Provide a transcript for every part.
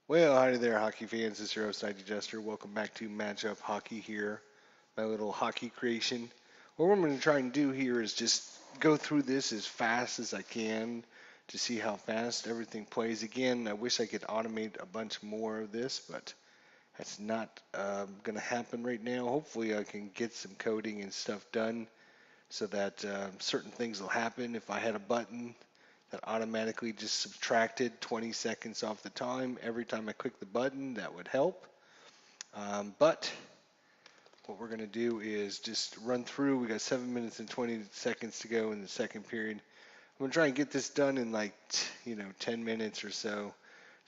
Well, hi there, hockey fans. This is your host, Nigel Jester. Welcome back to Matchup Hockey here, my little hockey creation. What I'm going to try and do here is just go through this as fast as I can to see how fast everything plays. Again, I wish I could automate a bunch more of this, but that's not going to happen right now. Hopefully, I can get some coding and stuff done so that certain things will happen. If I had a button that automatically just subtracted 20 seconds off the time every time I click the button, that would help. But what we're going to do is just run through. We got 7 minutes and 20 seconds to go in the second period. I'm going to try and get this done in like 10 minutes or so.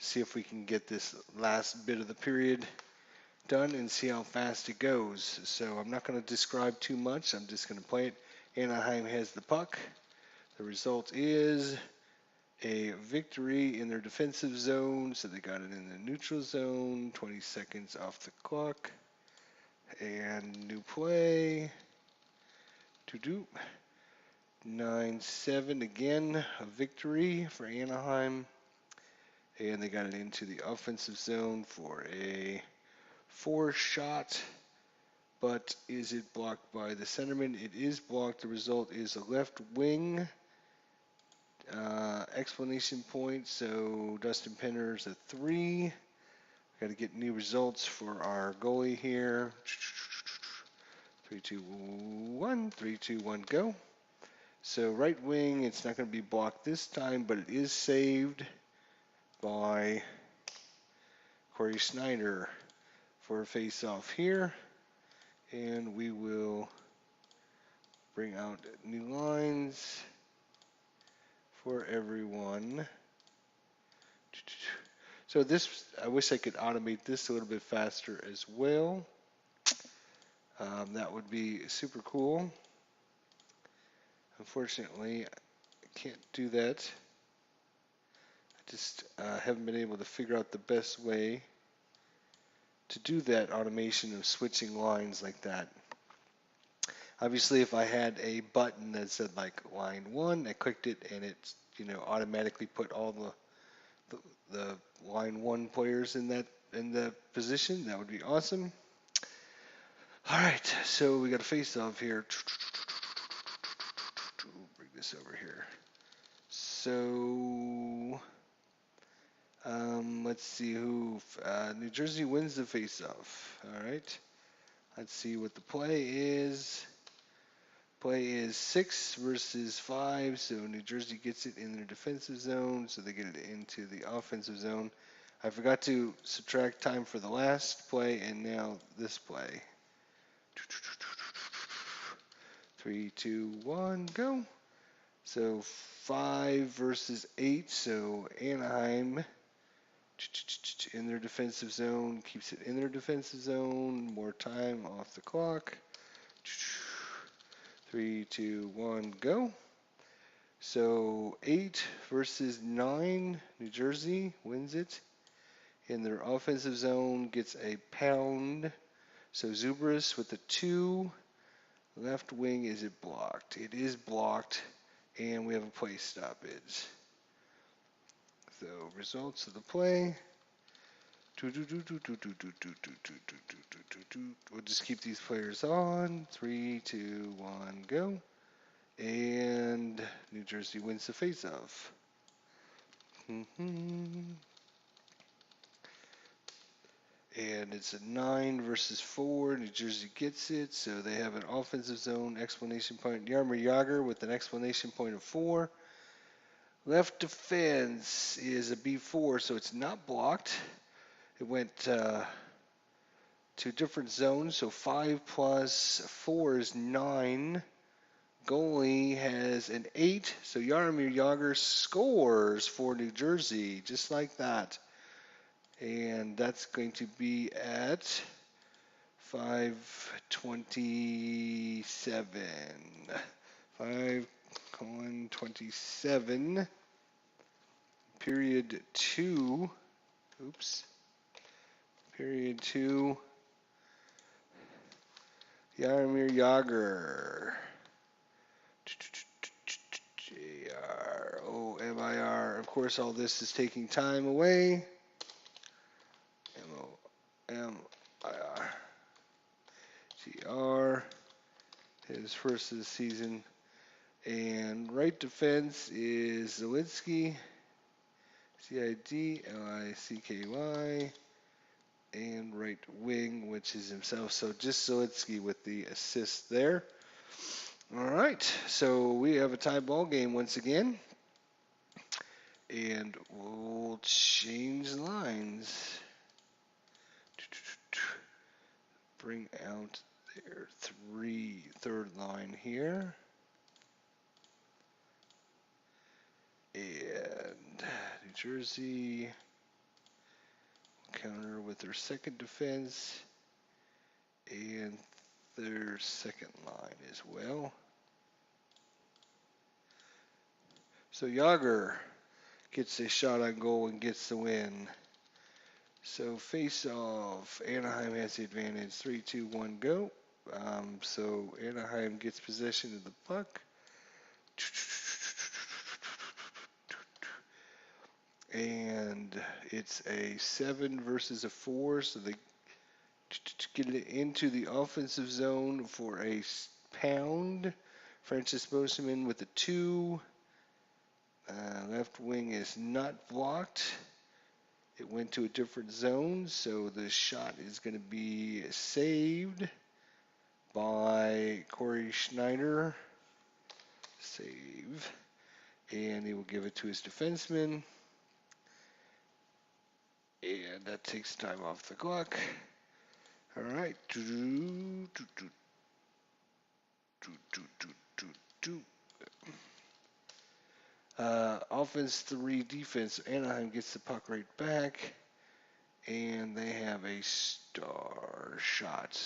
See if we can get this last bit of the period done and see how fast it goes. So I'm not going to describe too much. I'm just going to play it. Anaheim has the puck. The result is a victory in their defensive zone, so they got it in the neutral zone. 20 seconds off the clock. And new play. To 9-7 again, a victory for Anaheim. And they got it into the offensive zone for a 4-shot. But is it blocked by the centerman? It is blocked. The result is a left wing. Explanation point. So Dustin Penner's a 3. Got to get new results for our goalie here. 3, 2, 1. 3, 2, 1, go. So right wing, it's not going to be blocked this time, but it is saved by Corey Schneider for a face-off here. And we will bring out new lines for everyone. So this, I wish I could automate this a little bit faster as well. That would be super cool. Unfortunately, I can't do that. I just haven't been able to figure out the best way to do that automation of switching lines like that. Obviously, if I had a button that said like line 1, I clicked it and it automatically put all the line 1 players in the position, that would be awesome. All right, so we got a face-off here. Bring this over here. So let's see who. New Jersey wins the face-off. All right. Let's see what the play is. Play is 6 versus 5, so New Jersey gets it in their defensive zone, so they get it into the offensive zone. I forgot to subtract time for the last play, and now this play. 3, 2, 1, go. So 5 versus 8, so Anaheim in their defensive zone, keeps it in their defensive zone, more time off the clock. 3, 2, 1, go. So 8 versus 9, New Jersey wins it. In their offensive zone, gets a pound. So Zubris with the 2. Left wing, is it blocked? It is blocked, and we have a play stoppage. So results of the play. We'll just keep these players on. 3, 2, 1, go. And New Jersey wins the face-off. And it's a 9 versus 4. New Jersey gets it, so they have an offensive zone explanation point. Jaromir Jagr with an explanation point of 4. Left defense is a B4, so it's not blocked. It went to different zones, so 5 plus 4 is 9. Goalie has an 8, so Jaromir Jagr scores for New Jersey, just like that. And that's going to be at 5:27. 5:27. Period 2. Oops. Period 2. Jaromir Jagr. Jaromir. Of course, all this is taking time away. M-I-R-G-R. His first of the season. And right defense is Zielinski. Zidlicky. And right wing, which is himself. So just Zielinski with the assist there. All right. So we have a tie ball game once again. And we'll change lines. Bring out their third line here. And New Jersey counter with their second defense and their second line as well. So Yager gets a shot on goal and gets the win. So face off, Anaheim has the advantage. 3, 2, 1, go. So Anaheim gets possession of the puck. And it's a 7 versus a 4, so they get it into the offensive zone for a pound. Francis Boseman with a 2. Left wing is not blocked. It went to a different zone, so the shot is going to be saved by Corey Schneider. Save. And he will give it to his defenseman. And that takes time off the clock. All right. Offense 3, defense. Anaheim gets the puck right back. And they have a star shot.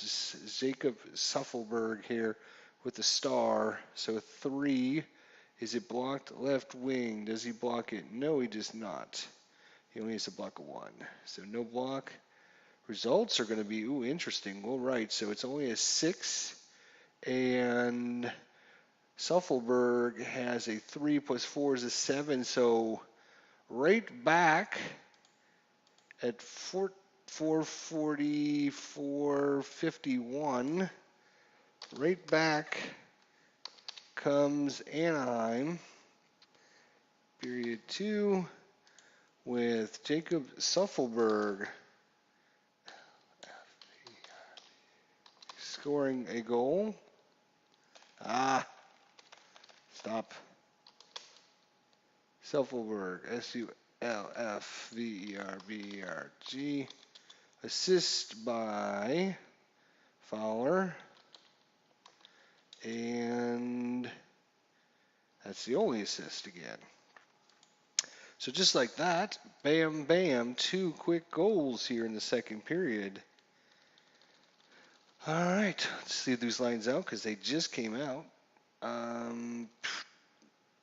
Jacob Suffelberg here with a star. So 3. Is it blocked? Left wing. Does he block it? No, he does not. He only has a block of 1. So no block. Results are going to be, interesting. Well, right. So it's only a 6. And Suffelberg has a 3 plus 4 is a 7. So right back at 440, 451. Right back comes Anaheim. Period 2 with Jacob Suffelberg scoring a goal. Stop. Suffelberg, Sullfverberg. Assist by Fowler. And that's the only assist again. So just like that, bam, bam, 2 quick goals here in the second period. All right, let's see these lines out because they just came out.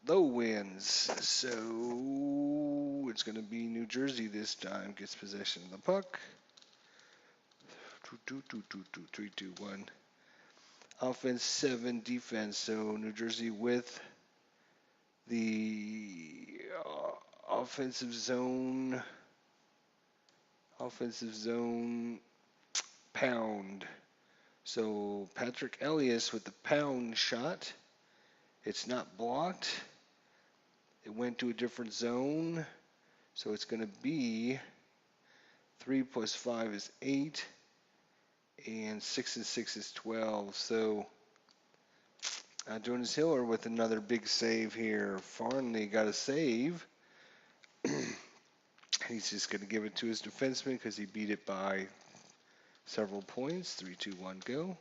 Low wins, so it's going to be New Jersey this time. Gets possession of the puck. 3, 2, 1. Offense 7, defense. So New Jersey with the offensive zone pound. So Patrick Elias with the pound shot. It's not blocked. It went to a different zone. So it's going to be 3 plus 5 is 8. And 6 and 6 is 12. So Jonas Hiller with another big save here. Farnley got a save. He's just going to give it to his defenseman because he beat it by several points. 3, 2, 1, go.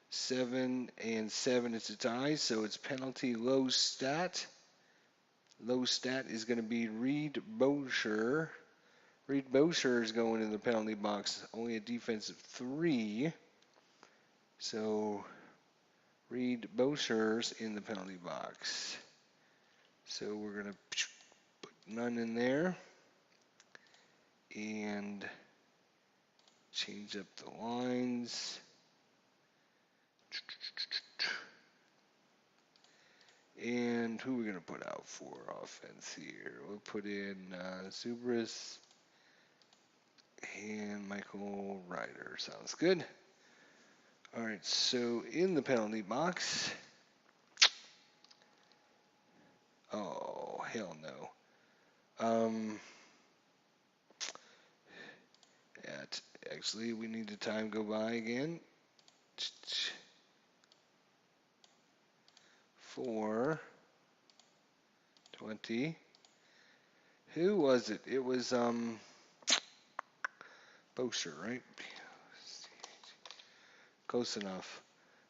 7 and 7 is a tie, so it's penalty low stat. Low stat is going to be Reed Boucher. Reed Boucher is going in the penalty box. Only a defensive 3. So Reed Boucher's in the penalty box. So we're going to put none in there. And change up the lines. And who are we going to put out for offense here? We'll put in Zubris. and Michael Ryder. Sounds good. All right, so in the penalty box. Oh, hell no. Actually, we need the time go by again. 4:20. Who was it? It was Bosher, right? Close enough.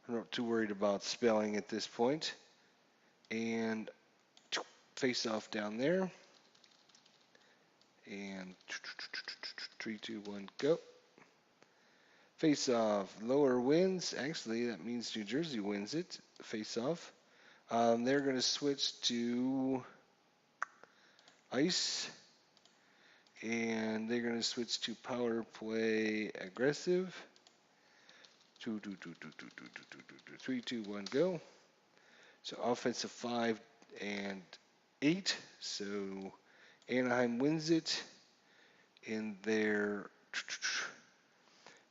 I'm not too worried about spelling at this point. And face off down there. And 3, 2, 1, go. Face off. Lower wins. Actually, that means New Jersey wins it. Face off. They're going to switch to ice. And they're going to switch to power play aggressive. 3, 2, 1, go. So offensive 5 and 8. So Anaheim wins it in their.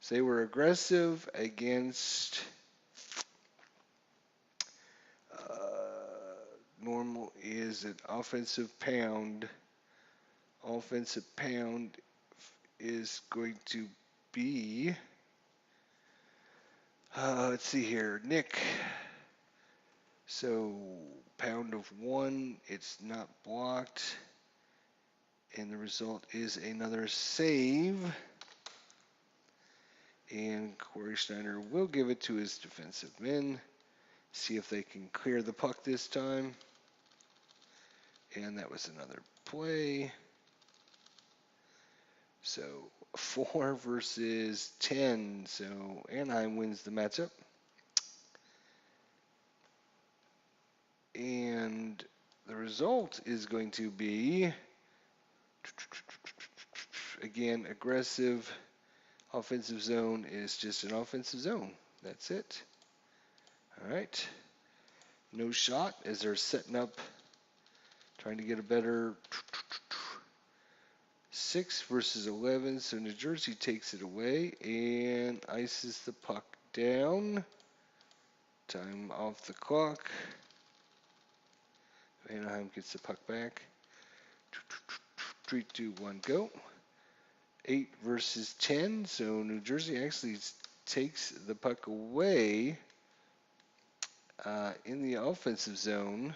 So they were aggressive against. Normal is an offensive pound. Offensive pound is going to be. Let's see here. Nick. So pound of 1. It's not blocked. And the result is another save. And Corey Schneider will give it to his defensive men. See if they can clear the puck this time. And that was another play. So 4 versus 10. So Anaheim wins the matchup. And the result is going to be, again, aggressive. Offensive zone is just an offensive zone. That's it. All right. No shot as they're setting up, trying to get a better 6 versus 11. So New Jersey takes it away and ices the puck down. Time off the clock. Anaheim gets the puck back. 3, 2, 1, go. 8 versus 10. So New Jersey actually takes the puck away in the offensive zone.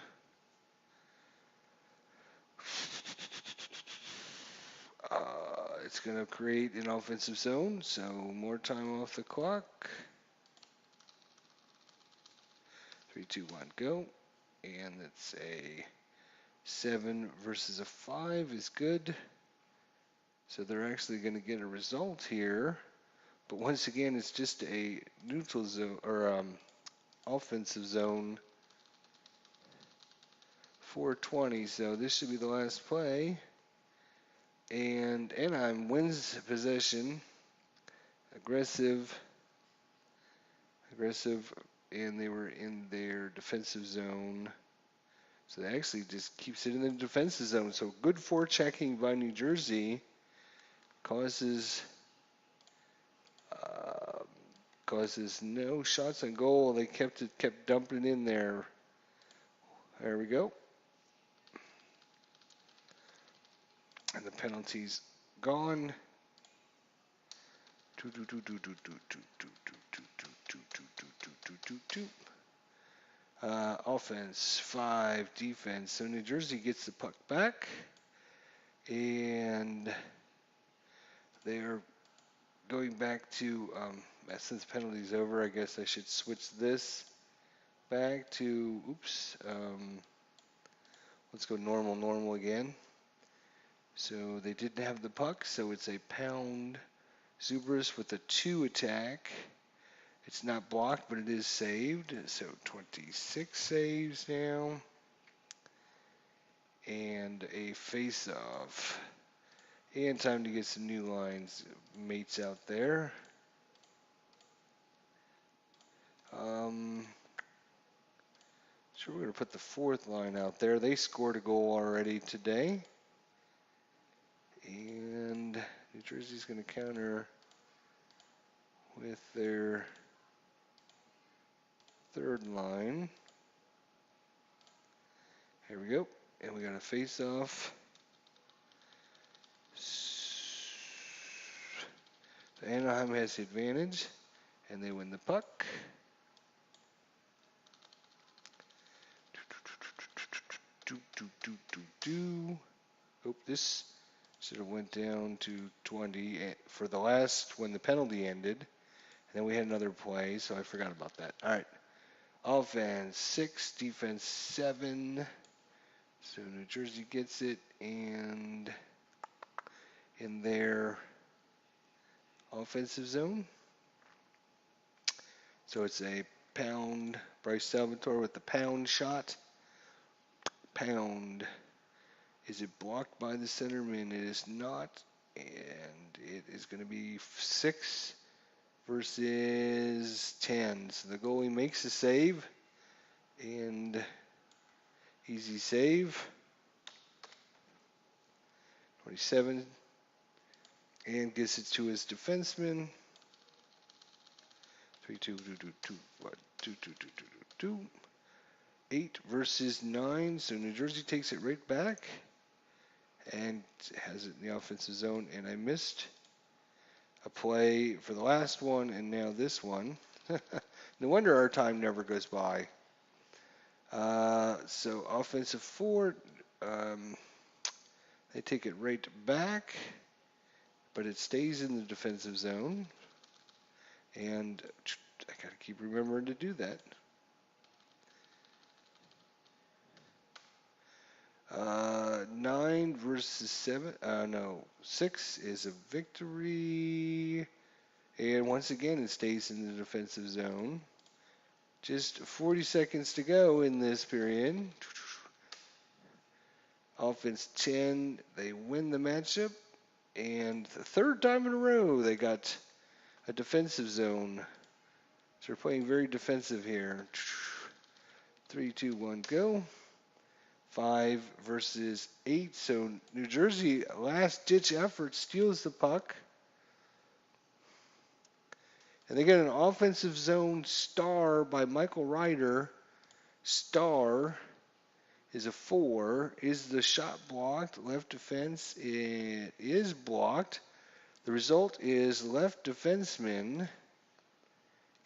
It's going to create an offensive zone, so more time off the clock. 3, 2, 1, go. And it's a 7 versus a 5 is good. So they're actually going to get a result here. But once again, it's just a neutral zone or offensive zone. 4:20, so this should be the last play. And Anaheim wins possession. Aggressive, and they were in their defensive zone. So they actually just keeps it in the defensive zone. So good forechecking by New Jersey causes no shots on goal. They kept dumping in there. There we go. And the penalty's gone. Offense 5, defense. So New Jersey gets the puck back, and they are going back to. Since the penalty's over, I guess I should switch this back to. Oops. Let's go normal again. So they didn't have the puck, so it's a pound. Zubris with a 2 attack. It's not blocked, but it is saved. So 26 saves now. And a face-off. And time to get some new lines mates out there. So we're going to put the 4th line out there. They scored a goal already today. And New Jersey's going to counter with their third line. Here we go. And we got a face off. Anaheim has the advantage, and they win the puck. Oh, this should have went down to 20 for the last when the penalty ended. And then we had another play, so I forgot about that. All right. Offense 6, defense 7. So New Jersey gets it, and in their offensive zone. So it's a pound. Bryce Salvatore with the pound shot. Pound. Is it blocked by the centerman? It is not. And it is going to be 6 versus 10. So the goalie makes a save. And easy save. 27. And gets it to his defenseman. 2. 8 versus 9. So New Jersey takes it right back. And has it in the offensive zone. And I missed a play for the last one, and now this one. No wonder our time never goes by. So offensive 4, they take it right back, but it stays in the defensive zone. And I got to keep remembering to do that. 9 versus 7. No, 6 is a victory. And once again, it stays in the defensive zone. Just 40 seconds to go in this period. Offense 10, they win the matchup. And the third time in a row, they got a defensive zone. So they're playing very defensive here. 3, 2, 1, go. 5 versus 8. So New Jersey, last-ditch effort, steals the puck. And they get an offensive zone star by Michael Ryder. Star is a 4. Is the shot blocked? Left defense, it is blocked. The result is left defenseman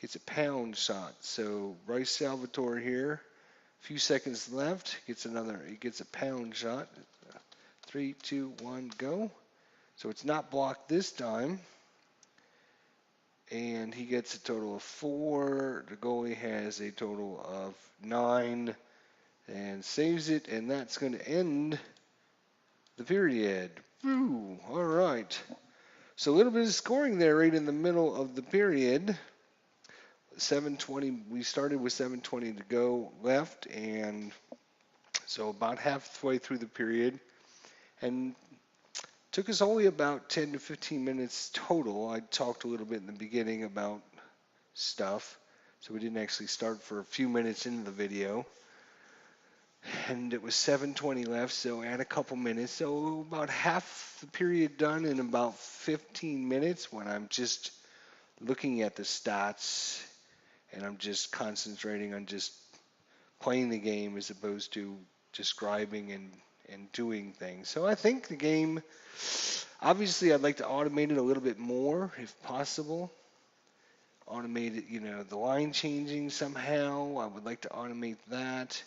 gets a pound shot. So Bryce Salvatore here, a few seconds left, gets he gets a pound shot. 3, 2, 1, go. So it's not blocked this time. And he gets a total of 4. The goalie has a total of 9 and saves it, and that's going to end the period. Woo! All right. So a little bit of scoring there right in the middle of the period. 7:20. We started with 7:20 to go left, and so about halfway through the period, and took us only about 10 to 15 minutes total. I talked a little bit in the beginning about stuff, so we didn't actually start for a few minutes into the video. And it was 7:20 left, so add a couple minutes. So about half the period done in about 15 minutes when I'm just looking at the stats and I'm just concentrating on just playing the game as opposed to describing and doing things. So I think the game, obviously I'd like to automate it a little bit more if possible. Automate it, the line changing somehow. I would like to automate that.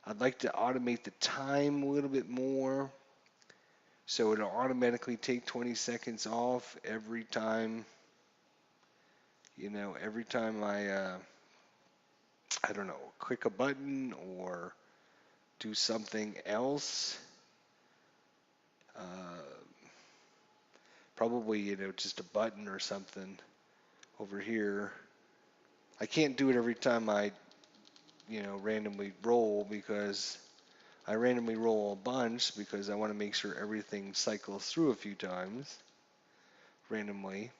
I'd like to automate the time a little bit more, so it'll automatically take 20 seconds off every time, every time I don't know, click a button or do something else. Probably, just a button or something over here. I can't do it every time I, randomly roll, because I randomly roll a bunch because I want to make sure everything cycles through a few times randomly.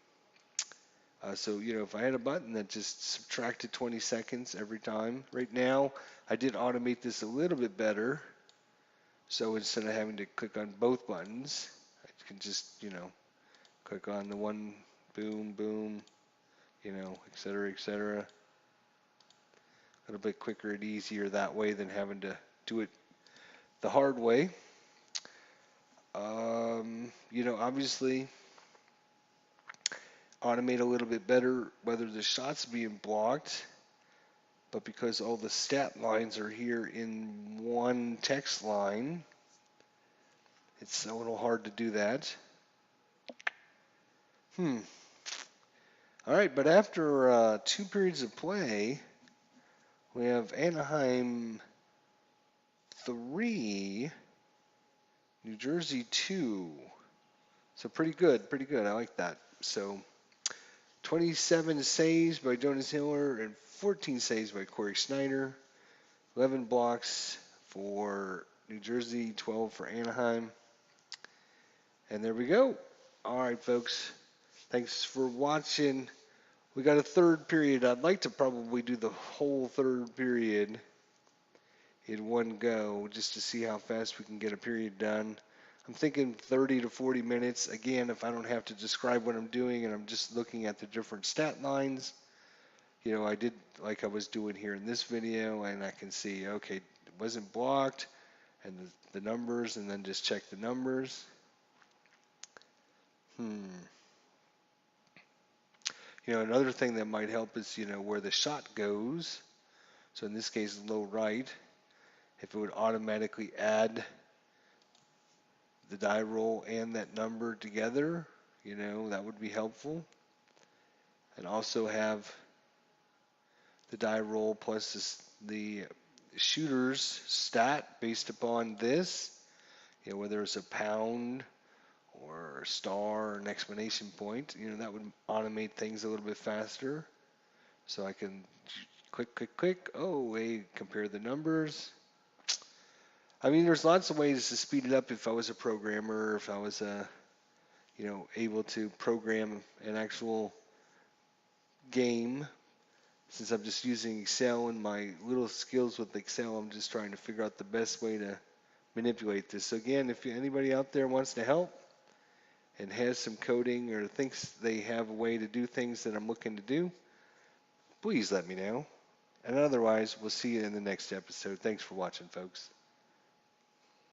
So, if I had a button that just subtracted 20 seconds every time. Right now, I did automate this a little bit better. So instead of having to click on both buttons, I can just, Click on the one, boom, boom, etc., etc. A little bit quicker and easier that way than having to do it the hard way. Obviously, automate a little bit better whether the shot's being blocked, but because all the stat lines are here in one text line, it's a little hard to do that. All right, but after 2 periods of play, we have Anaheim 3, New Jersey 2. So pretty good. I like that. So 27 saves by Jonas Hiller and 14 saves by Corey Schneider. 11 blocks for New Jersey, 12 for Anaheim. And there we go. All right, folks. Thanks for watching. We got a third period. I'd like to probably do the whole third period in one go just to see how fast we can get a period done. I'm thinking 30 to 40 minutes. Again, if I don't have to describe what I'm doing and I'm just looking at the different stat lines, I did like I was doing here in this video, and I can see, okay, it wasn't blocked, and the numbers, and then just check the numbers. Another thing that might help is, where the shot goes. So in this case, low right, if it would automatically add the die roll and that number together, that would be helpful. And also have the die roll plus the shooter's stat based upon this, whether it's a pound or a star or an exclamation point, that would automate things a little bit faster. So I can click. Oh, compare the numbers. I mean, there's lots of ways to speed it up if I was a programmer, if I was able to program an actual game. Since I'm just using Excel and my little skills with Excel, I'm just trying to figure out the best way to manipulate this. So again, if anybody out there wants to help and has some coding or thinks they have a way to do things that I'm looking to do, please let me know. And otherwise, we'll see you in the next episode. Thanks for watching, folks.